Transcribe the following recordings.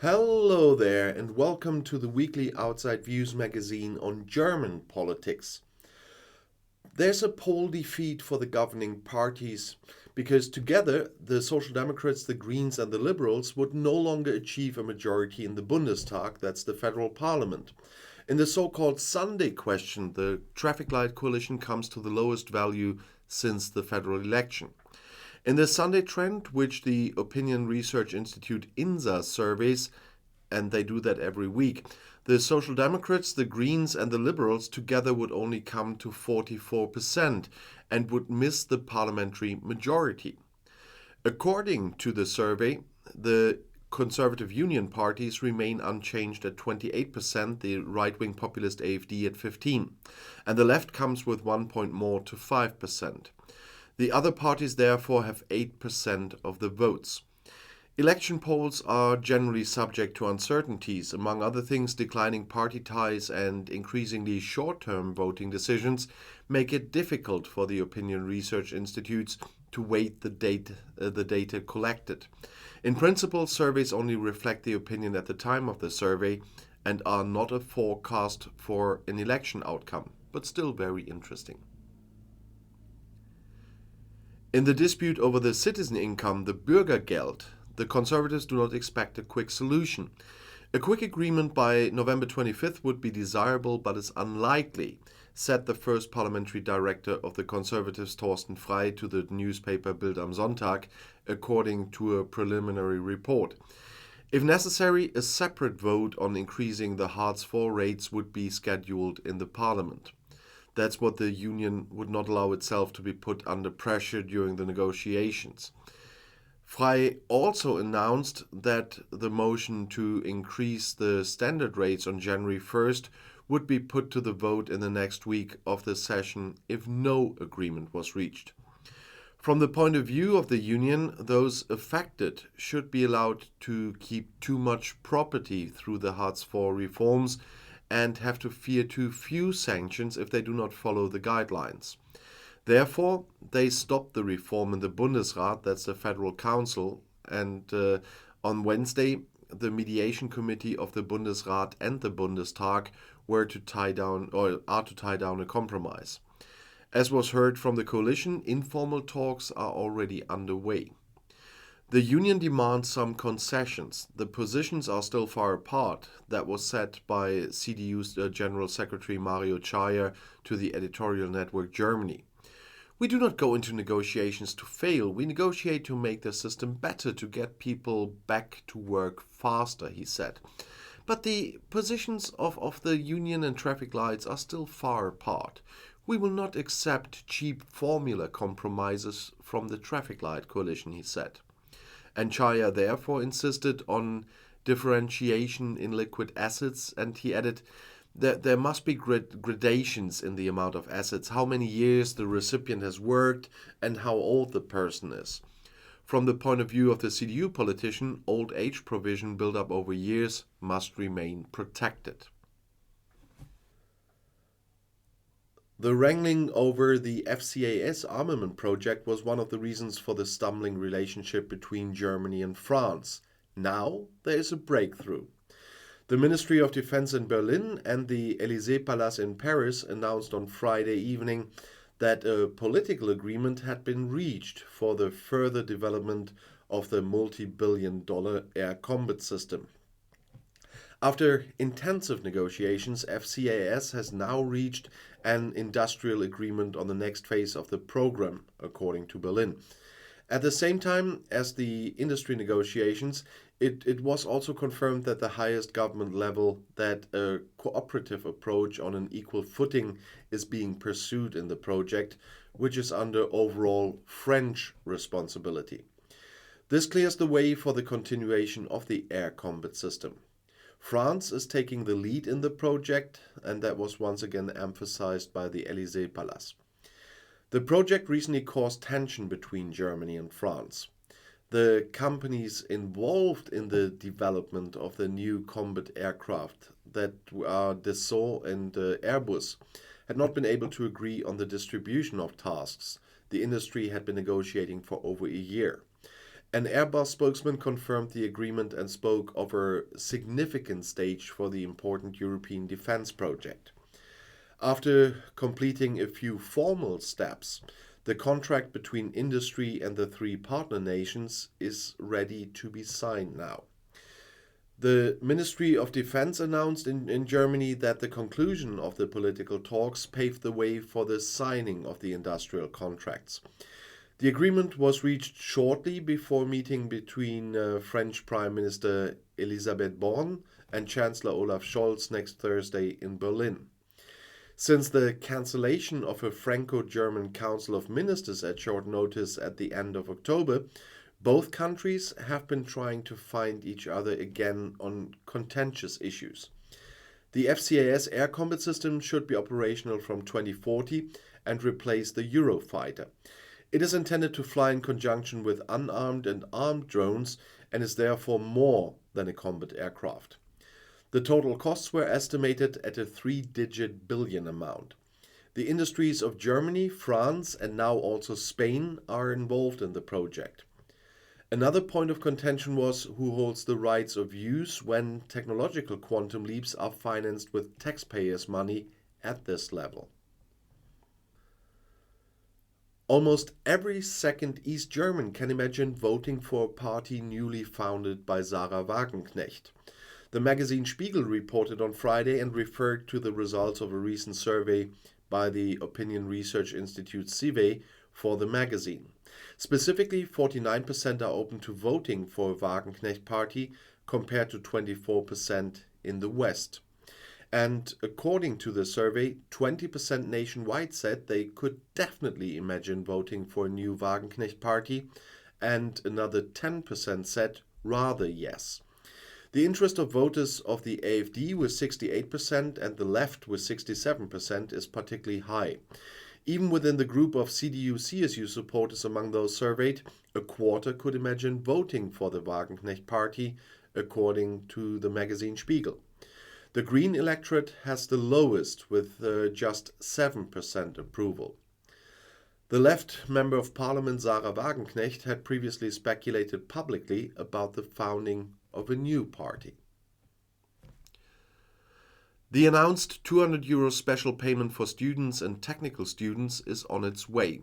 Hello there, and welcome to the weekly Outside Views magazine on German politics. There's a poll defeat for the governing parties because together the Social Democrats, the Greens, and the Liberals would no longer achieve a majority in the Bundestag, that's the federal parliament. In the so called Sunday question, the traffic light coalition comes to the lowest value since the federal election. In the Sunday trend, which the Opinion Research Institute INSA surveys, and they do that every week, the Social Democrats, the Greens, and the Liberals together would only come to 44% and would miss the parliamentary majority. According to the survey, the Conservative Union parties remain unchanged at 28%, the right-wing populist AfD at 15%, and the left comes with 1 point more to 5%. The other parties therefore have 8% of the votes. Election polls are generally subject to uncertainties. Among other things, declining party ties and increasingly short-term voting decisions make it difficult for the opinion research institutes to weight the data collected. In principle, surveys only reflect the opinion at the time of the survey and are not a forecast for an election outcome, but still very interesting. In the dispute over the citizen income, the Bürgergeld, the Conservatives do not expect a quick solution. A quick agreement by November 25th would be desirable but is unlikely, said the first parliamentary director of the Conservatives, Thorsten Frey, to the newspaper Bild am Sonntag, according to a preliminary report. If necessary, a separate vote on increasing the Hartz IV rates would be scheduled in the parliament. That's what the union would not allow itself to be put under pressure during the negotiations. Frey also announced that the motion to increase the standard rates on January 1st would be put to the vote in the next week of the session if no agreement was reached. From the point of view of the union, those affected should be allowed to keep too much property through the Hartz IV reforms and have to fear too few sanctions if they do not follow the guidelines. Therefore, they stopped the reform in the Bundesrat, that's the Federal Council, and on Wednesday, the mediation committee of the Bundesrat and the Bundestag are to tie down a compromise. As was heard from the coalition, informal talks are already underway. The union demands some concessions. The positions are still far apart. That was said by CDU's General Secretary Mario Czaja to the editorial network Germany. We do not go into negotiations to fail. We negotiate to make the system better, to get people back to work faster, he said. But the positions of the union and traffic lights are still far apart. We will not accept cheap formula compromises from the traffic light coalition, he said. And Czaja therefore insisted on differentiation in liquid assets, and he added that there must be gradations in the amount of assets, how many years the recipient has worked, and how old the person is. From the point of view of the CDU politician, old age provision built up over years must remain protected. The wrangling over the FCAS armament project was one of the reasons for the stumbling relationship between Germany and France. Now there is a breakthrough. The Ministry of Defense in Berlin and the Élysée Palace in Paris announced on Friday evening that a political agreement had been reached for the further development of the multi-billion-dollar air combat system. After intensive negotiations, FCAS has now reached an industrial agreement on the next phase of the program, according to Berlin. At the same time as the industry negotiations, it was also confirmed that the highest government level that a cooperative approach on an equal footing is being pursued in the project, which is under overall French responsibility. This clears the way for the continuation of the air combat system. France is taking the lead in the project, and that was once again emphasized by the Élysée Palace. The project recently caused tension between Germany and France. The companies involved in the development of the new combat aircraft that are Dassault and Airbus had not been able to agree on the distribution of tasks the industry had been negotiating for over a year. An Airbus spokesman confirmed the agreement and spoke of a significant stage for the important European defense project. After completing a few formal steps, the contract between industry and the three partner nations is ready to be signed now. The Ministry of Defense announced in Germany that the conclusion of the political talks paved the way for the signing of the industrial contracts. The agreement was reached shortly before meeting between French Prime Minister Elisabeth Borne and Chancellor Olaf Scholz next Thursday in Berlin. Since the cancellation of a Franco-German Council of Ministers at short notice at the end of October, both countries have been trying to find each other again on contentious issues. The FCAS air combat system should be operational from 2040 and replace the Eurofighter. It is intended to fly in conjunction with unarmed and armed drones and is therefore more than a combat aircraft. The total costs were estimated at a three-digit billion amount. The industries of Germany, France, and now also Spain are involved in the project. Another point of contention was who holds the rights of use when technological quantum leaps are financed with taxpayers' money at this level. Almost every second East German can imagine voting for a party newly founded by Sarah Wagenknecht. The magazine Spiegel reported on Friday and referred to the results of a recent survey by the opinion research institute CIVE for the magazine. Specifically, 49% are open to voting for a Wagenknecht party compared to 24% in the West. And according to the survey, 20% nationwide said they could definitely imagine voting for a new Wagenknecht party, and another 10% said rather yes. The interest of voters of the AfD with 68% and the left with 67% is particularly high. Even within the group of CDU-CSU supporters among those surveyed, a quarter could imagine voting for the Wagenknecht party, according to the magazine Spiegel. The Green electorate has the lowest, with just 7% approval. The left member of parliament Sarah Wagenknecht had previously speculated publicly about the founding of a new party. The announced €200 special payment for students and technical students is on its way.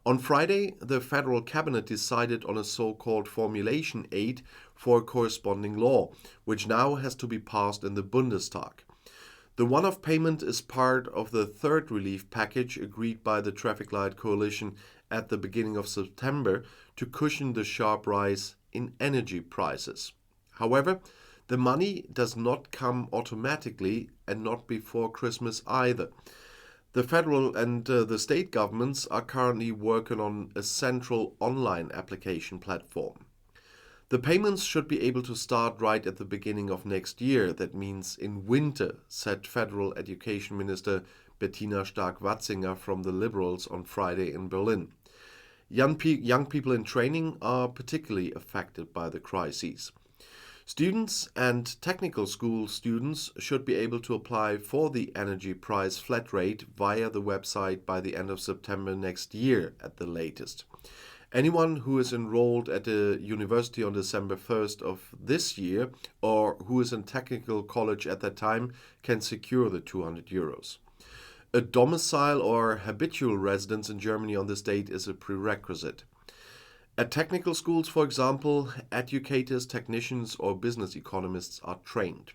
On Friday, the federal cabinet decided on a so-called formulation aid for a corresponding law, which now has to be passed in the Bundestag. The one-off payment is part of the third relief package agreed by the Traffic Light Coalition at the beginning of September to cushion the sharp rise in energy prices. However, the money does not come automatically and not before Christmas either. The federal and the state governments are currently working on a central online application platform. The payments should be able to start right at the beginning of next year. That means in winter, said Federal Education Minister Bettina Stark-Watzinger from the Liberals on Friday in Berlin. Young people in training are particularly affected by the crises. Students and technical school students should be able to apply for the energy price flat rate via the website by the end of September next year at the latest. Anyone who is enrolled at a university on December 1st of this year or who is in technical college at that time can secure the €200. A domicile or habitual residence in Germany on this date is a prerequisite. At technical schools, for example, educators, technicians, or business economists are trained.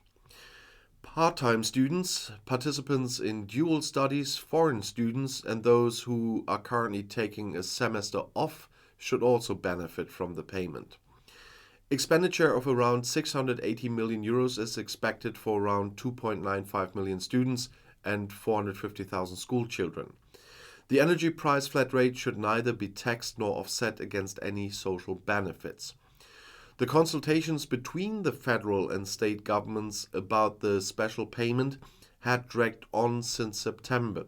Part-time students, participants in dual studies, foreign students, and those who are currently taking a semester off should also benefit from the payment. Expenditure of around €680 million is expected for around 2.95 million students and 450,000 school children. The energy price flat rate should neither be taxed nor offset against any social benefits. The consultations between the federal and state governments about the special payment had dragged on since September.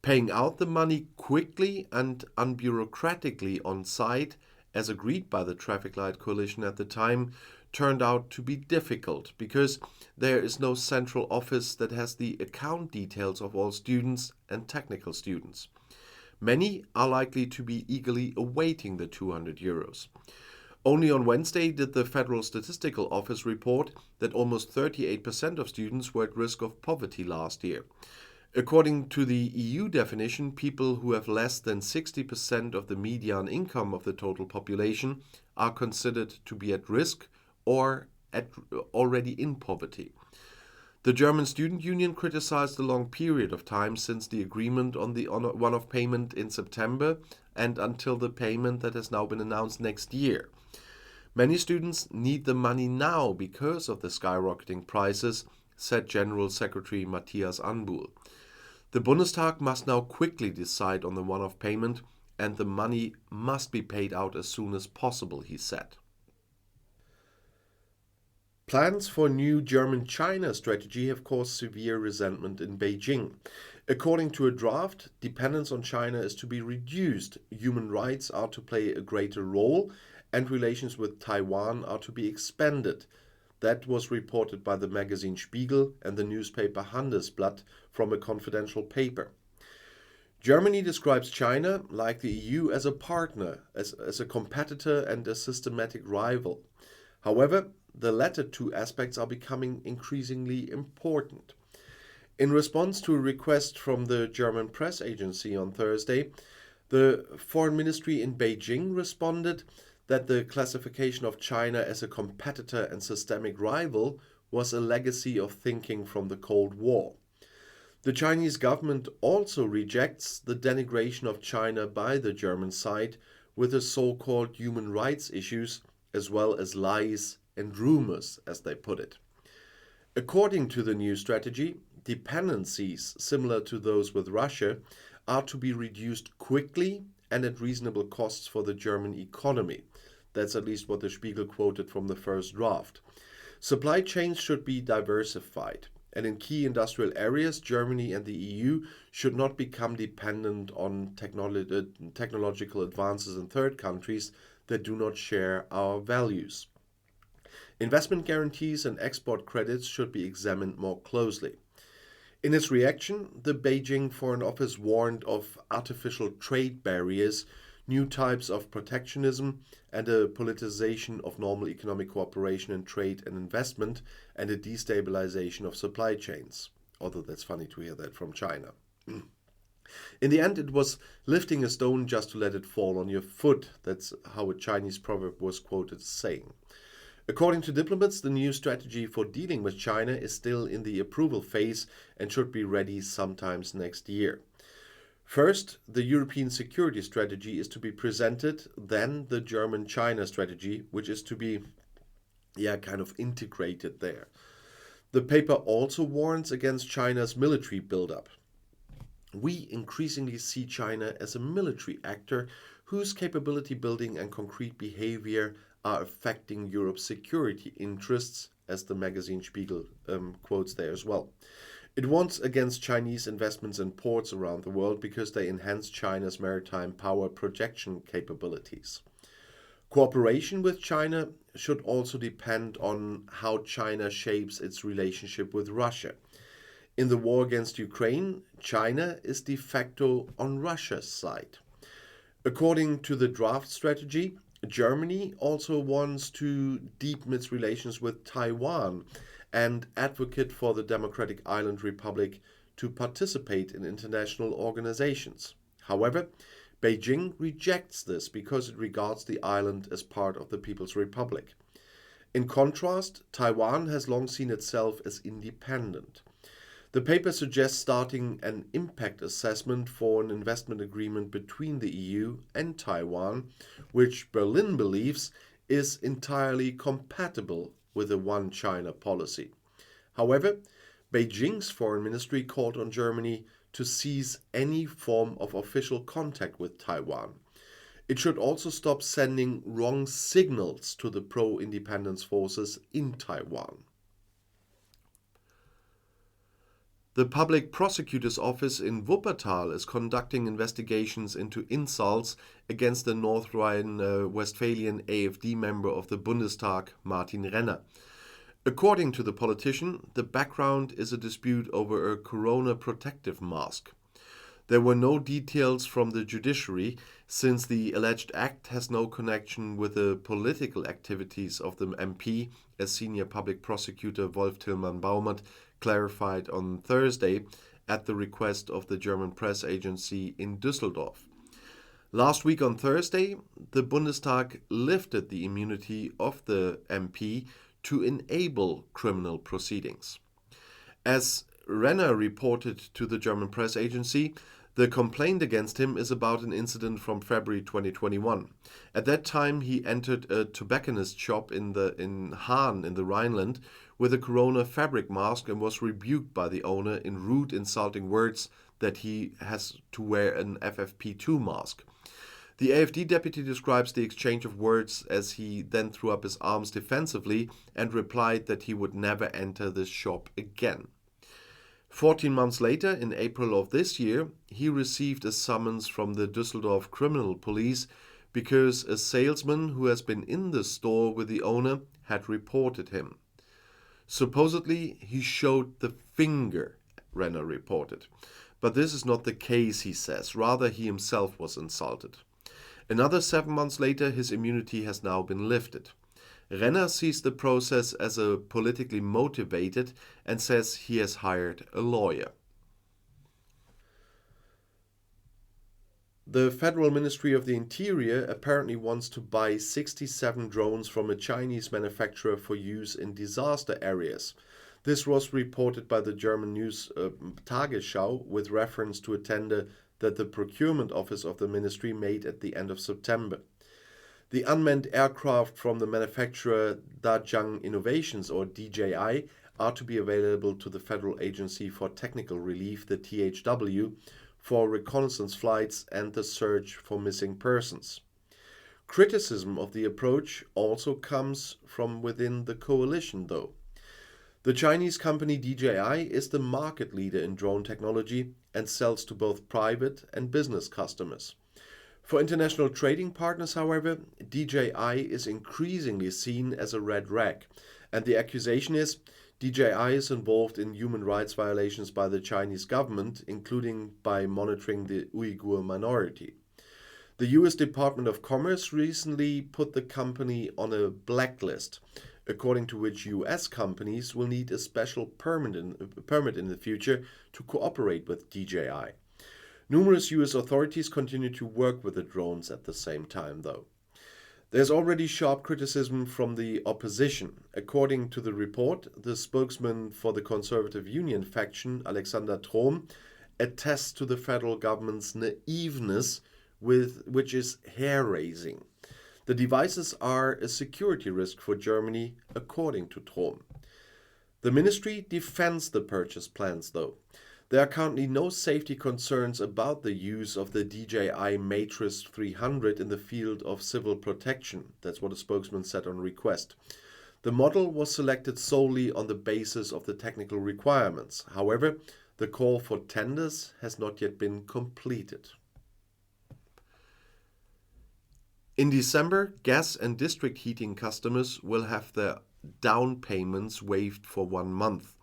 Paying out the money quickly and unbureaucratically on site, as agreed by the Traffic Light Coalition at the time, turned out to be difficult because there is no central office that has the account details of all students and technical students. Many are likely to be eagerly awaiting the €200. Only on Wednesday did the Federal Statistical Office report that almost 38% of students were at risk of poverty last year. According to the EU definition, people who have less than 60% of the median income of the total population are considered to be at risk or already in poverty. The German Student Union criticized the long period of time since the agreement on the one-off payment in September and until the payment that has now been announced next year. Many students need the money now because of the skyrocketing prices, said General Secretary Matthias Anbuhl. The Bundestag must now quickly decide on the one-off payment, and the money must be paid out as soon as possible, he said. Plans for a new German-China strategy have caused severe resentment in Beijing. According to a draft, dependence on China is to be reduced, human rights are to play a greater role, and relations with Taiwan are to be expanded. That was reported by the magazine Spiegel and the newspaper Handelsblatt from a confidential paper. Germany describes China, like the EU, as a partner, as a competitor and a systematic rival. However, the latter two aspects are becoming increasingly important. In response to a request from the German press agency on Thursday, the Foreign Ministry in Beijing responded that the classification of China as a competitor and systemic rival was a legacy of thinking from the Cold War. The Chinese government also rejects the denigration of China by the German side with the so-called human rights issues, as well as lies and rumors, as they put it. According to the new strategy, dependencies similar to those with Russia are to be reduced quickly and at reasonable costs for the German economy. That's at least what the Spiegel quoted from the first draft. Supply chains should be diversified, and in key industrial areas, Germany and the EU should not become dependent on technological advances in third countries that do not share our values. Investment guarantees and export credits should be examined more closely. In its reaction, the Beijing Foreign Office warned of artificial trade barriers, new types of protectionism, and a politicization of normal economic cooperation in trade and investment, and a destabilization of supply chains. Although that's funny to hear that from China. In the end, it was lifting a stone just to let it fall on your foot. That's how a Chinese proverb was quoted as saying. According to diplomats, the new strategy for dealing with China is still in the approval phase and should be ready sometimes next year. First, the European security strategy is to be presented, then the German-China strategy, which is to be kind of integrated there. The paper also warns against China's military buildup. We increasingly see China as a military actor whose capability building and concrete behavior are affecting Europe's security interests, as the magazine Spiegel quotes there as well. It warns against Chinese investments in ports around the world because they enhance China's maritime power projection capabilities. Cooperation with China should also depend on how China shapes its relationship with Russia. In the war against Ukraine, China is de facto on Russia's side. According to the draft strategy, Germany also wants to deepen its relations with Taiwan and advocate for the Democratic Island Republic to participate in international organizations. However, Beijing rejects this because it regards the island as part of the People's Republic. In contrast, Taiwan has long seen itself as independent. The paper suggests starting an impact assessment for an investment agreement between the EU and Taiwan, which Berlin believes is entirely compatible with a one China policy. However, Beijing's foreign ministry called on Germany to cease any form of official contact with Taiwan. It should also stop sending wrong signals to the pro-independence forces in Taiwan. The Public Prosecutor's Office in Wuppertal is conducting investigations into insults against the North Rhine-Westphalian AfD member of the Bundestag, Martin Renner. According to the politician, the background is a dispute over a corona protective mask. There were no details from the judiciary, since the alleged act has no connection with the political activities of the MP, as senior public prosecutor Wolf Tillmann Baumert clarified on Thursday at the request of the German press agency in Düsseldorf. Last week on Thursday, the Bundestag lifted the immunity of the MP to enable criminal proceedings. As Renner reported to the German press agency, the complaint against him is about an incident from February 2021. At that time, he entered a tobacconist shop in Hahn in the Rhineland with a Corona fabric mask and was rebuked by the owner in rude, insulting words that he has to wear an FFP2 mask. The AfD deputy describes the exchange of words as he then threw up his arms defensively and replied that he would never enter this shop again. 14 months later, in April of this year, he received a summons from the Düsseldorf criminal police because a salesman who has been in the store with the owner had reported him. Supposedly, he showed the finger, Renner reported. But this is not the case, he says. Rather, he himself was insulted. Another 7 months later, his immunity has now been lifted. Renner sees the process as a politically motivated and says he has hired a lawyer. The Federal Ministry of the Interior apparently wants to buy 67 drones from a Chinese manufacturer for use in disaster areas. This was reported by the German news Tagesschau with reference to a tender that the procurement office of the ministry made at the end of September. The unmanned aircraft from the manufacturer Dajang Innovations, or DJI, are to be available to the Federal Agency for Technical Relief, the THW, for reconnaissance flights and the search for missing persons. Criticism of the approach also comes from within the coalition, though. The Chinese company DJI is the market leader in drone technology and sells to both private and business customers. For international trading partners, however, DJI is increasingly seen as a red rag, and the accusation is DJI is involved in human rights violations by the Chinese government, including by monitoring the Uyghur minority. The US Department of Commerce recently put the company on a blacklist, according to which US companies will need a special permit in the future to cooperate with DJI. Numerous US authorities continue to work with the drones at the same time, though. There's already sharp criticism from the opposition. According to the report, the spokesman for the Conservative Union faction, Alexander Trom, attests to the federal government's naiveness, which is hair-raising. The devices are a security risk for Germany, according to Trom. The ministry defends the purchase plans, though. There are currently no safety concerns about the use of the DJI Matrix 300 in the field of civil protection. That's what a spokesman said on request. The model was selected solely on the basis of the technical requirements. However, the call for tenders has not yet been completed. In December, gas and district heating customers will have their down payments waived for 1 month.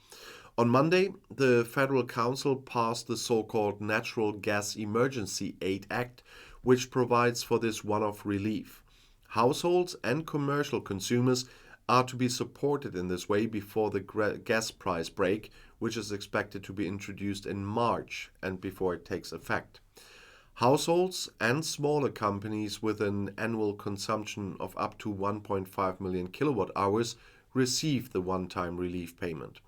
On Monday, the Federal Council passed the so-called Natural Gas Emergency Aid Act, which provides for this one-off relief. Households and commercial consumers are to be supported in this way before the gas price break, which is expected to be introduced in March and before it takes effect. Households and smaller companies with an annual consumption of up to 1.5 million kilowatt hours receive the one-time relief payment.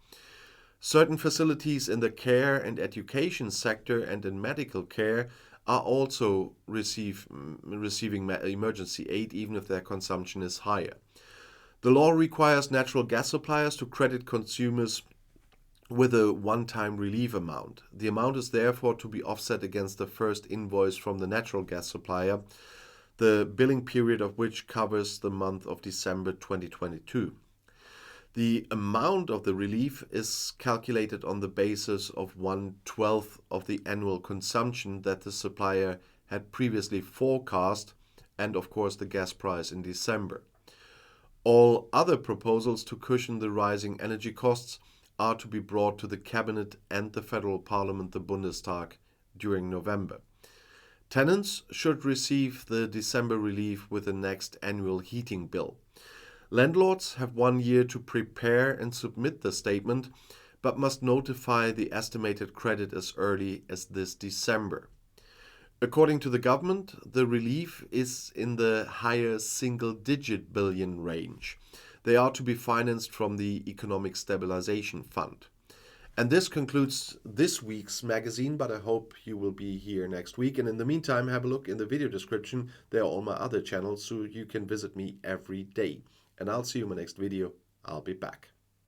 Certain facilities in the care and education sector and in medical care are also receiving emergency aid even if their consumption is higher. The law requires natural gas suppliers to credit consumers with a one-time relief amount. The amount is therefore to be offset against the first invoice from the natural gas supplier, the billing period of which covers the month of December 2022. The amount of the relief is calculated on the basis of 1/12 of the annual consumption that the supplier had previously forecast and, of course, the gas price in December. All other proposals to cushion the rising energy costs are to be brought to the Cabinet and the Federal Parliament, the Bundestag, during November. Tenants should receive the December relief with the next annual heating bill. Landlords have 1 year to prepare and submit the statement, but must notify the estimated credit as early as this December. According to the government, the relief is in the higher single-digit billion range. They are to be financed from the Economic Stabilization Fund. And this concludes this week's magazine, but I hope you will be here next week. And in the meantime, have a look in the video description. There are all my other channels, so you can visit me every day. And I'll see you in my next video. I'll be back.